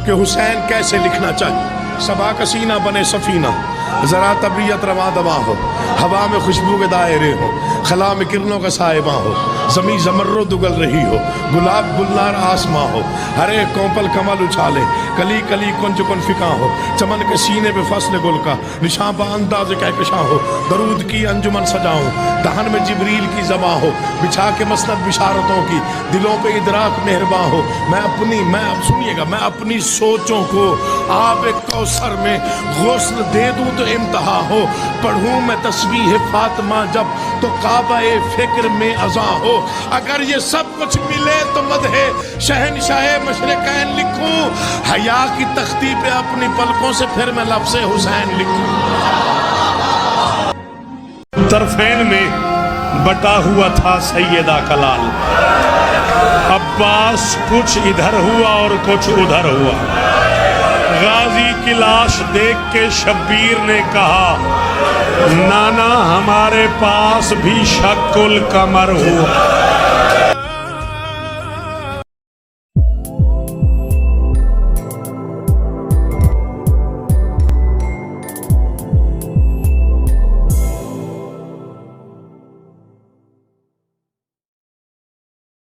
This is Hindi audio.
कि हुसैन कैसे लिखना चाहिए। सबा का सीना बने सफ़ीना, ज़रा तबीयत रवा दवा हो, हवा में खुशबू के दायरे हो, खला में किरणों का साहिबा हो, ज़मी ज़मर्रो दुगल रही हो, गुलाब गुलनार आसमां हो, हरे कोंपल कमल उछाले, कली कली कुंज कुन फिका हो, चमन के सीने पे फसल गुल का निशान बा अंदाज कहकशा हो, दरूद की अंजुमन सजाऊं, दहन में जिब्रील की ज़बा हो, बिछा के मसनद बिशारतों की, दिलों पे इदराक मेहरबान हो। मैं अब सुनिएगा, मैं अपनी सोचों को आब कौसर में गौसल दे दूं तो इम्तहा हो, पढ़ूं मैं तस्बीह फातिमा जब तो काबा-ए फिक्र में अज़ा हो। अगर ये सब कुछ मिले तो मदहे शहनशाह मशरिकैन लिखूं, हया की तख्ती पे अपनी पलकों से फिर मैं लफ्ज़े हुसैन लिखूं। तरफैन में बटा हुआ था सैयदा का लाल, अब्बास कुछ इधर हुआ और कुछ उधर हुआ। गाजी की लाश देख के शब्बीर ने कहा, नाना हमारे पास भी शक्कुल कमर हुआ।